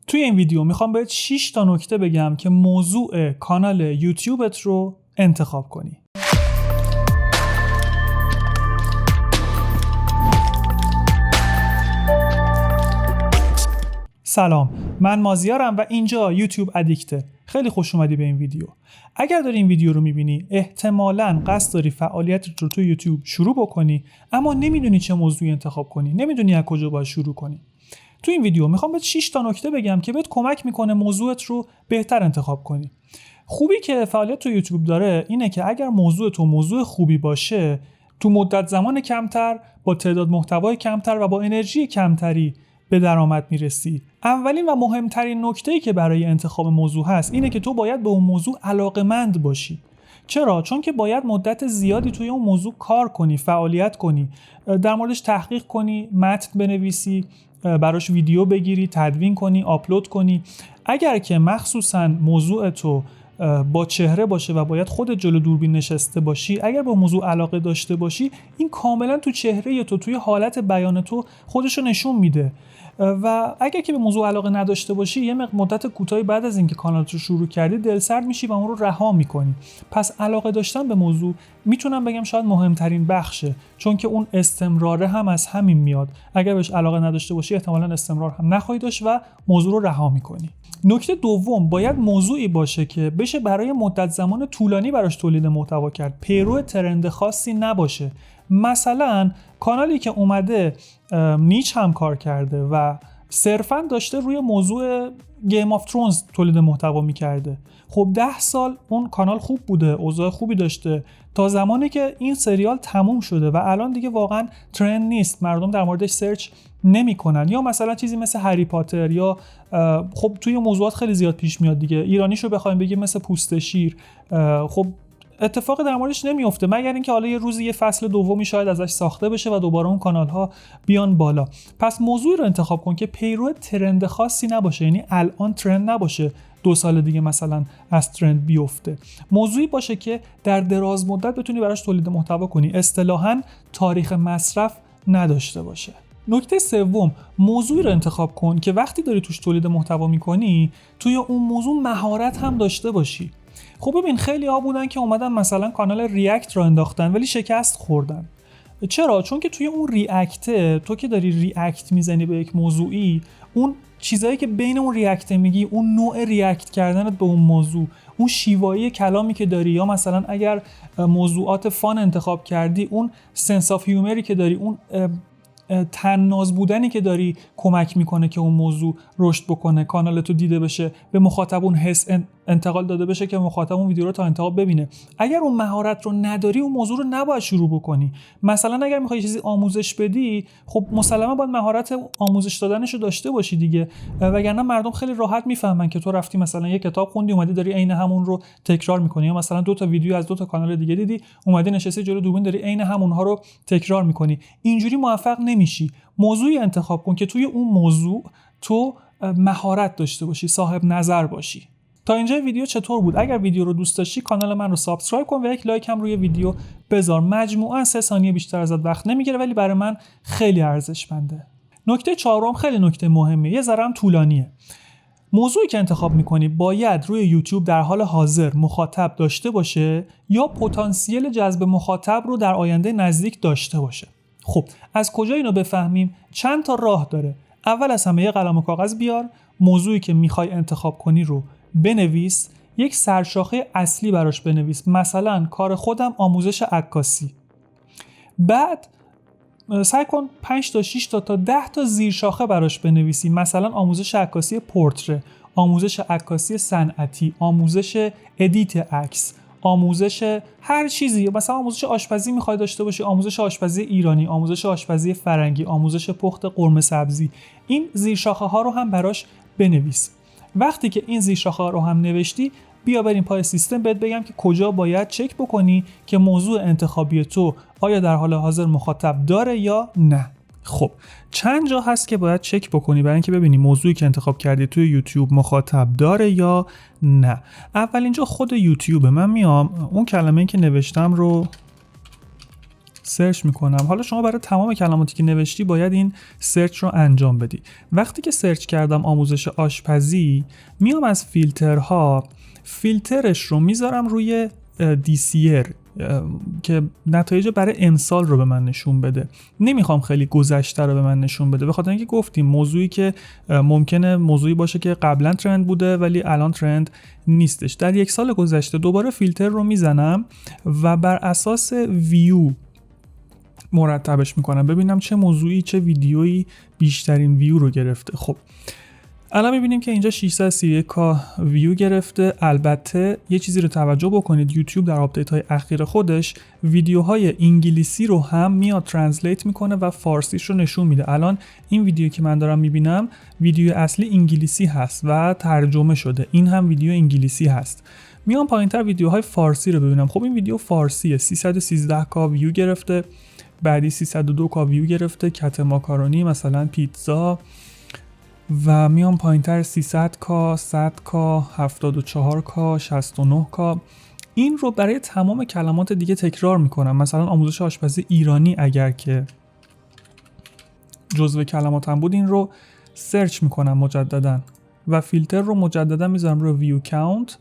توی این ویدیو میخوام بهت 6 تا نکته بگم که موضوع کانال یوتیوبت رو انتخاب کنی. سلام، من مازیارم و اینجا یوتیوب ادیکته. خیلی خوش اومدی به این ویدیو. اگر داری این ویدیو رو میبینی احتمالاً قصد داری فعالیتت رو تو یوتیوب شروع بکنی، اما نمیدونی چه موضوعی انتخاب کنی، نمیدونی از کجا باید شروع کنی. تو این ویدیو میخوام بهت 6 تا نکته بگم که بهت کمک میکنه موضوعت رو بهتر انتخاب کنی. خوبی که فعالیت تو یوتیوب داره اینه که اگر موضوع تو موضوع خوبی باشه، تو مدت زمان کمتر، با تعداد محتوای کمتر و با انرژی کمتری به درآمد میرسی. اولین و مهمترین نکته‌ای که برای انتخاب موضوع هست اینه که تو باید به اون موضوع علاقه‌مند باشی. چرا؟ چون که باید مدت زیادی توی اون موضوع کار کنی، فعالیت کنی، در موردش تحقیق کنی، متن بنویسی، براش ویدیو بگیری، تدوین کنی، آپلود کنی. اگر که مخصوصاً موضوع تو با چهره باشه و باید خودت جلو دوربین نشسته باشی، اگر به موضوع علاقه داشته باشی، این کاملا تو چهره تو، توی حالت بیان تو خودشو نشون میده. و اگر که به موضوع علاقه نداشته باشی، یه مدت کوتاهی بعد از اینکه کانالت رو شروع کردی دلسرد میشی و اون رو رها میکنی. پس علاقه داشتن به موضوع میتونم بگم شاید مهمترین بخشه، چون که اون استمراره هم از همین میاد. اگر بهش علاقه نداشته باشی احتمالاً استمرار هم نخواهی داشت و موضوع رو رها میکنی. نکته دوم، باید موضوعی باشه که بشه برای مدت زمان طولانی براش تولید محتوا کرد، پیرو ترند خاصی نباشه. مثلا کانالی که اومده نیچ هم کار کرده و صرفاً داشته روی موضوع گیم آف ترونز تولید محتوا میکرده. خب 10 سال اون کانال خوب بوده، اوضاع خوبی داشته تا زمانی که این سریال تموم شده و الان دیگه واقعاً ترند نیست، مردم در موردش سرچ نمیکنن. یا مثلا چیزی مثل هری پاتر، یا خب توی موضوعات خیلی زیاد پیش میاد دیگه، ایرانیشو بخوایم بگیم مثل پوست شیر، خب اتفاق در موردش نمیفته مگر اینکه حالا یه روزی یه فصل دومی شاید ازش ساخته بشه و دوباره اون کانال ها بیان بالا. پس موضوعی رو انتخاب کن که پیرو ترند خاصی نباشه، یعنی الان ترند نباشه 2 سال دیگه مثلا از ترند بیفته. موضوعی باشه که در دراز مدت بتونی براش تولید محتوا کنی، اصطلاحاً تاریخ مصرف نداشته باشه. نکته سوم، موضوعی رو انتخاب کن که وقتی داری توش تولید محتوا میکنی توی اون موضوع مهارت هم داشته باشی. خب ببین خیلی ها بودن که اومدن مثلا کانال ریاکت رو انداختن ولی شکست خوردن. چرا؟ چون که توی اون ریاکت، تو که داری ریاکت میزنی به یک موضوعی، اون چیزایی که بین اون ریاکت میگی، اون نوع ریاکت کردنت به اون موضوع، اون شیوایی کلامی که داری، یا مثلا اگر موضوعات فان انتخاب کردی، اون سنس آف هیومری که داری، اون تناز بودنی که داری کمک میکنه که اون موضوع رشد بکنه، کانالتو دیده بشه، به مخاطب اون حس انتقال داده بشه که مخاطب اون ویدیو رو تا انتها ببینه. اگر اون مهارت رو نداری اون موضوع رو نباید شروع بکنی. مثلا اگر میخوای چیزی آموزش بدی، خب مسلما باید مهارت آموزش دادنشو داشته باشی دیگه، وگرنه مردم خیلی راحت میفهمن که تو رفتی مثلا یه کتاب خوندی اومدی داری عین همون رو تکرار میکنی، یا مثلا 2 تا ویدیو از 2 تا کانال دیگه دیدی اومدی نشستی جلوی دوربین داری عین همونها رو تکرار میکنی. اینجوری موفق نمیشی. موضوعی انتخاب کن که توی اون موضوع تو مهارت داشته باشی، صاحب نظر باشی. تا اینجا ویدیو چطور بود؟ اگر ویدیو رو دوست داشتی کانال من رو سابسکرایب کن و یک لایک هم روی ویدیو بذار. مجموعاً 3 ثانیه بیشتر ازت وقت نمیگیره ولی برای من خیلی ارزشمنده. نکته 4 خیلی نکته مهمه، یه ذره هم طولانیه. موضوعی که انتخاب میکنی باید روی یوتیوب در حال حاضر مخاطب داشته باشه یا پتانسیل جذب مخاطب رو در آینده نزدیک داشته باشه. خب از کجا اینو بفهمیم؟ چند تا راه داره. اول از همه یه قلم و کاغذ بیار، موضوعی که میخوای انتخاب کنی رو بنویس، یک سرشاخه اصلی براش بنویس. مثلا کار خودم آموزش عکاسی. بعد سعی کن 5 تا 6 تا 10 تا زیر شاخه براش بنویسی. مثلا آموزش عکاسی پورتره، آموزش عکاسی صنعتی، آموزش ادیت عکس، آموزش هر چیزی. مثلا آموزش آشپزی میخوای داشته باشی، آموزش آشپزی ایرانی، آموزش آشپزی فرنگی، آموزش پخت قرمه سبزی. این زیر شاخه ها رو هم براش بنویس. وقتی که این زیر شاخه ها رو هم نوشتی، بیا بریم پای سیستم بهت بگم که کجا باید چک بکنی که موضوع انتخابی تو آیا در حال حاضر مخاطب داره یا نه. خب چند جا هست که باید چک بکنی برای اینکه ببینی موضوعی که انتخاب کردی توی یوتیوب مخاطب داره یا نه. اول اینجا خود یوتیوب. من میام اون کلمه‌ای که نوشتم رو سرچ میکنم. حالا شما برای تمام کلماتی که نوشتی باید این سرچ رو انجام بدی. وقتی که سرچ کردم آموزش آشپزی، میام از فیلترها فیلترش رو میذارم روی DCR که نتایج برای امسال رو به من نشون بده. نمیخوام خیلی گذشته رو به من نشون بده، به خاطر اینکه گفتیم موضوعی که ممکنه موضوعی باشه که قبلا ترند بوده ولی الان ترند نیستش. در یک سال گذشته دوباره فیلتر رو میزنم و بر اساس ویو مرتبش میکنم ببینم چه موضوعی چه ویدیویی بیشترین ویو رو گرفته. خب الان میبینیم که اینجا 631K ویو گرفته. البته یه چیزی رو توجه بکنید، یوتیوب در آپدیت های اخیر خودش ویدیوهای انگلیسی رو هم میاد ترنسلیت میکنه و فارسیش رو نشون میده. الان این ویدیو که من دارم میبینم ویدیو اصلی انگلیسی هست و ترجمه شده، این هم ویدیو انگلیسی هست. میام پایینتر ویدیوهای فارسی رو ببینم. خب این ویدیو فارسیه، 313K ویو گرفته، بعدی 302K ویو گرفته، کت ماکارونی مثلا پیتزا، و میام پایینتر 300K، 100K، 74K، 69K. این رو برای تمام کلمات دیگه تکرار میکنم. مثلا آموزش آشپزی ایرانی اگر که جزو کلماتم بود این رو سرچ میکنم مجددا و فیلتر رو مجددا میذارم روی ویو کاونت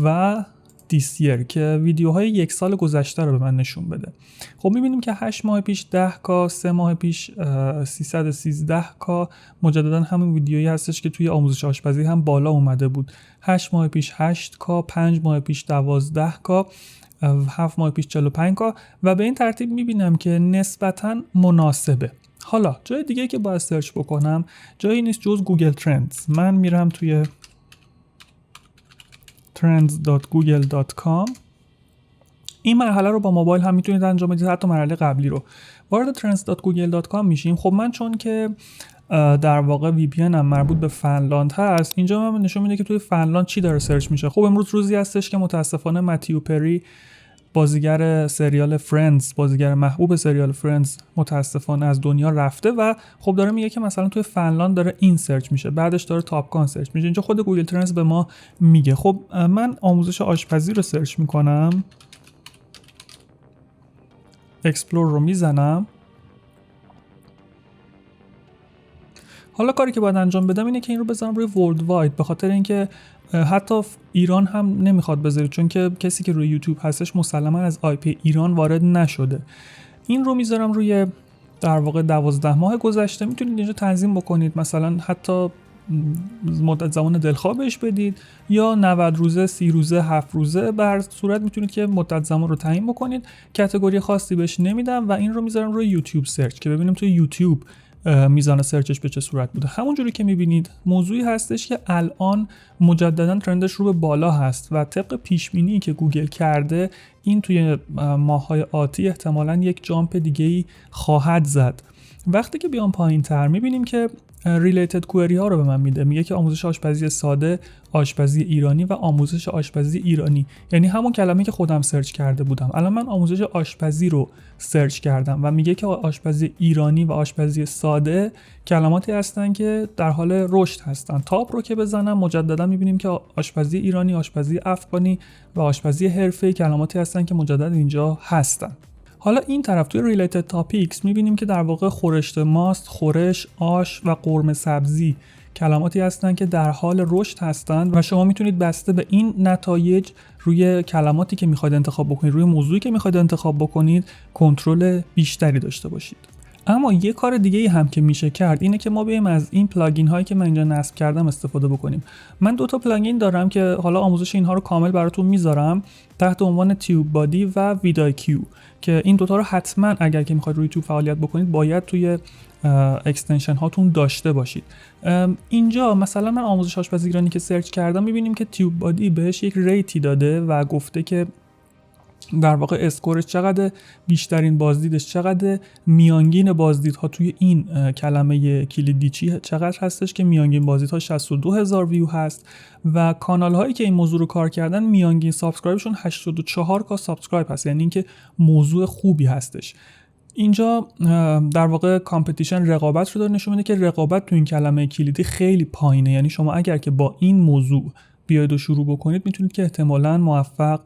و DCR که ویدیوهای یک سال گذشته رو به من نشون بده. خب میبینیم که 8 ماه پیش 10K، 3 ماه پیش 313K، مجددا همین ویدیویی هستش که توی آموزش آشپزی هم بالا اومده بود. 8 ماه پیش 8K، 5 ماه پیش 12K، 7 ماه پیش 45K و به این ترتیب میبینم که نسبتاً مناسبه. حالا جای دیگه که باید سرچ بکنم جایی نیست جز گوگل ترندز. من میرم توی trends.google.com. این مرحله رو با موبایل هم میتونید انجام بدید، حتی مرحله قبلی رو. وارد trends.google.com میشیم. خب من چون که در واقع VPN هم مربوط به فنلاند هست، اینجا من نشون میده که توی فنلاند چی داره سرچ میشه. خب امروز روزی هستش که متاسفانه متیو پری، بازیگر سریال فرندز، بازیگر محبوب سریال فرندز، متاسفانه از دنیا رفته و خب داره میگه که مثلا توی فنلاند داره این سرچ میشه، بعدش داره تاپ گان سرچ میشه. اینجا خود گوگل ترندز به ما میگه. خب من آموزش آشپزی رو سرچ میکنم، اکسپلور رو میزنم. حالا کاری که باید انجام بدم اینه که این رو بذارم روی ورلد واید، به خاطر اینکه حتی ایران هم نمیخواد بذارید چون که کسی که روی یوتیوب هستش مسلما از آیپی ایران وارد نشده. این رو میذارم روی در واقع 12 ماه گذشته. میتونید اینجا تنظیم بکنید، مثلا حتی مدت زمان دلخواه بهش بدید یا 90 روزه، 30 روزه، 7 روزه، بر صورت میتونید که مدت زمان رو تعیین بکنید. کاتگوری خاصی بهش نمیدم و این رو میذارم روی یوتیوب سرچ که ببینیم توی یوتیوب میزان سرچش به چه صورت بوده. همونجوری که میبینید موضوعی هستش که الان مجددا ترندش رو به بالا هست و طبق پیش بینی که گوگل کرده این توی ماه‌های آتی احتمالاً یک جامپ دیگه‌ای خواهد زد. وقتی که بیام پایین‌تر میبینیم که ریلیتد کوئری ها رو به من میده. میگه که آموزش آشپزی ساده، آشپزی ایرانی و آموزش آشپزی ایرانی، یعنی همون کلمه‌ای که خودم سرچ کرده بودم. الان من آموزش آشپزی رو سرچ کردم و میگه که آشپزی ایرانی و آشپزی ساده کلماتی هستن که در حال رشد هستن. تاپ رو که بزنم مجددا میبینیم که آشپزی ایرانی، آشپزی افغانی و آشپزی حرفه‌ای کلماتی هستن که مجددا اینجا هستن. حالا این طرف توی ریلیتد تاپیکس میبینیم که در واقع خورشت ماست، خورش، آش و قرمه سبزی کلماتی هستن که در حال رشد هستند و شما میتونید بسته به این نتایج روی کلماتی که میخواید انتخاب بکنید، روی موضوعی که میخواید انتخاب بکنید کنترل بیشتری داشته باشید. اما یه کار دیگه هم که میشه کرد اینه که ما بیایم از این پلاگین هایی که من اینجا نصب کردم استفاده بکنیم. من 2 تا پلاگین دارم که حالا آموزش اینها رو کامل براتون میذارم تحت عنوان تیوب بادی و ویدایکیو که این 2 تا رو حتما اگر که میخواید روی یوتیوب فعالیت بکنید باید توی اکستنشن هاتون داشته باشید. اینجا مثلا من آموزش آشپزی ایرانی که سرچ کردم میبینیم که تیوب بادی بهش یک ریتی داده و گفته که در واقع اسکورش چقدر، بیشترین بازدیدش چقدر، میانگین بازدیدها توی این کلمه کلیدی چقدر هستش که میانگین بازدیدها 62000 ویو هست و کانال هایی که این موضوع رو کار کردن میانگین سابسکرایبشون 84K سابسکرایب هست، یعنی اینکه موضوع خوبی هستش. اینجا در واقع کامپتیشن رقابت رو داره نشون میده که رقابت تو این کلمه کلیدی خیلی پایینه، یعنی شما اگر که با این موضوع بیاید و شروع بکنید میتونید که احتمالاً موفق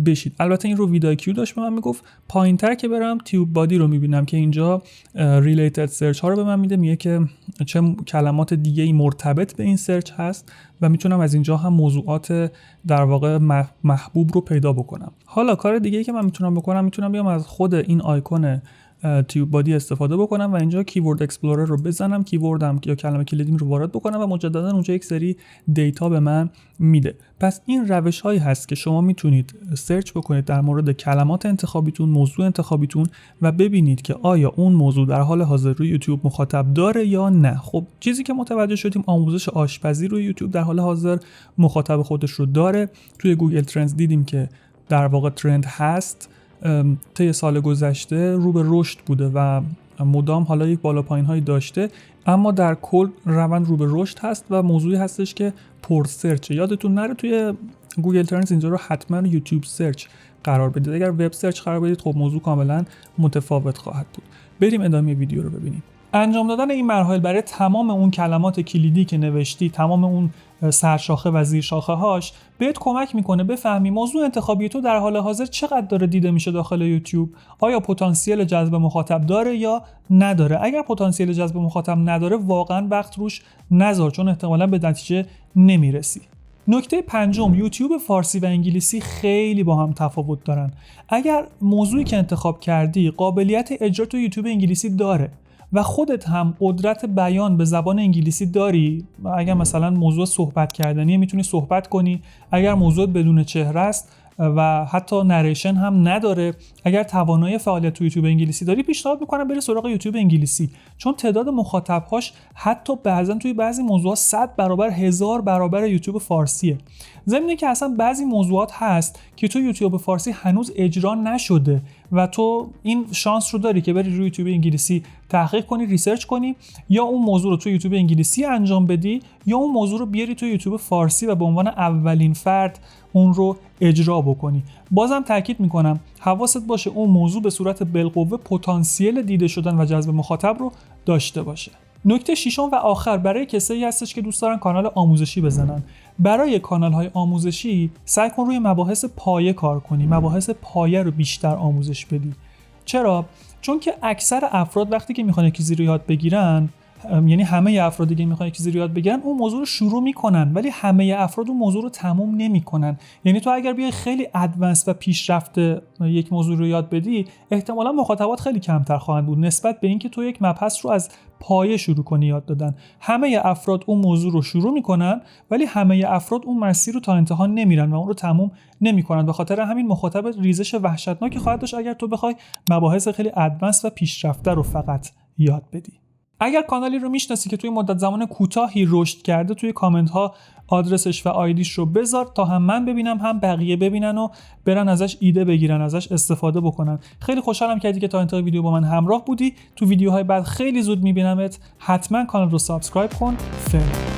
بشید. البته این رو ویدایکیو داشت به من میگفت پایین‌تر که برم تیوب بادی رو میبینم که اینجا ریلیتد سرچ ها رو به من میده، میگه که چه کلمات دیگه‌ای مرتبط به این سرچ هست و میتونم از اینجا هم موضوعات در واقع محبوب رو پیدا بکنم. حالا کار دیگه‌ای که من میتونم بکنم، میتونم بیام از خود این آیکون تیوب بادی استفاده بکنم و اینجا کیورد اکسپلورر رو بزنم، کیوردم یا کلمه کلیدیم رو وارد بکنم و مجددا اونجا یک سری دیتا به من میده. پس این روش هایی هست که شما میتونید سرچ بکنید در مورد کلمات انتخابیتون، موضوع انتخابیتون و ببینید که آیا اون موضوع در حال حاضر روی یوتیوب مخاطب داره یا نه. خب چیزی که متوجه شدیم آموزش آشپزی روی یوتیوب در حال حاضر مخاطب خودش رو داره. توی گوگل ترندز دیدیم که در واقع ترند هست، طی سال گذشته رو به رشد بوده و مدام حالا یک بالا پایین هایی داشته، اما در کل روند رو به رشد هست و موضوعی هستش که پر سرچ. یادتون نره توی گوگل ترندز اینجا رو حتما یوتیوب سرچ قرار بدید. اگر وب سرچ قرار بدید خب موضوع کاملا متفاوت خواهد بود. بریم ادامه ویدیو رو ببینیم. انجام دادن این مراحل برای تمام اون کلمات کلیدی که نوشتی، تمام اون سرشاخه و زیرشاخه هاش بهت کمک میکنه بفهمی موضوع انتخابی تو در حال حاضر چقدر داره دیده میشه داخل یوتیوب، آیا پتانسیل جذب مخاطب داره یا نداره. اگر پتانسیل جذب مخاطب نداره واقعا وقت روش نذار، چون احتمالاً به نتیجه نمیرسی. نکته پنجم، یوتیوب فارسی و انگلیسی خیلی با هم تفاوت دارن. اگر موضوعی که انتخاب کردی قابلیت اجرا تو یوتیوب انگلیسی داره و خودت هم قدرت بیان به زبان انگلیسی داری، اگر مثلا موضوع صحبت کردنیه میتونی صحبت کنی، اگر موضوع بدون چهره است و حتی نریشن هم نداره، اگر توانایی فعالیت تو یوتیوب انگلیسی داری، پیشنهاد میکنم بری سراغ یوتیوب انگلیسی، چون تعداد مخاطب‌هاش حتی بعضن توی بعضی موضوعات 100 برابر 1000 برابر یوتیوب فارسیه. ضمن که اصلا بعضی موضوعات هست که تو یوتیوب فارسی هنوز اجرا نشده و تو این شانس رو داری که بری روی یوتیوب انگلیسی تحقیق کنی، ریسرچ کنی، یا اون موضوع رو تو یوتیوب انگلیسی انجام بدی یا اون موضوع رو بیاری تو یوتیوب فارسی و به عنوان اولین فرد اون رو اجرا بکنی. بازم تاکید میکنم حواست باشه اون موضوع به صورت بالقوه پتانسیل دیده شدن و جذب مخاطب رو داشته باشه. نکته ششم و آخر برای کسایی هستش که دوست دارن کانال آموزشی بزنن. برای کانال‌های آموزشی سعی کن روی مباحث پایه کار کنی، مباحث پایه رو بیشتر آموزش بدی. چرا؟ چون که اکثر افراد وقتی که میخوان چیزی رو یاد بگیرن، یعنی همه افرادی که میخوان چیزی رو یاد بگیرن اون موضوع رو شروع میکنن، ولی همه افراد اون موضوع رو تموم نمیکنن. یعنی تو اگر بیای خیلی ادوانس و پیشرفته یک موضوع رو یاد بدی، احتمالاً مخاطبات خیلی کمتر خواهند بود نسبت به اینکه تو یک مبحث رو از پایه شروع کنی یاد دادن. همه افراد اون موضوع رو شروع میکنن ولی همه افراد اون مسیر رو تا انتها نمیرن و اون رو تموم نمیکنن. به خاطر همین مخاطب ریزش وحشتناکی خواهد داشت اگر تو بخوای مباحث خیلی ادوانس و پیشرفته رو فقط یاد بدی. اگر کانالی رو میشناسی که توی مدت زمان کوتاهی رشد کرده، توی کامنت ها آدرسش و آیدیش رو بذار تا هم من ببینم هم بقیه ببینن و برن ازش ایده بگیرن، ازش استفاده بکنن. خیلی خوشحالم کردی که تا انتهای ویدیو با من همراه بودی. تو ویدیوهای بعد خیلی زود میبینمت. حتما کانال رو سابسکرایب کن. فعلا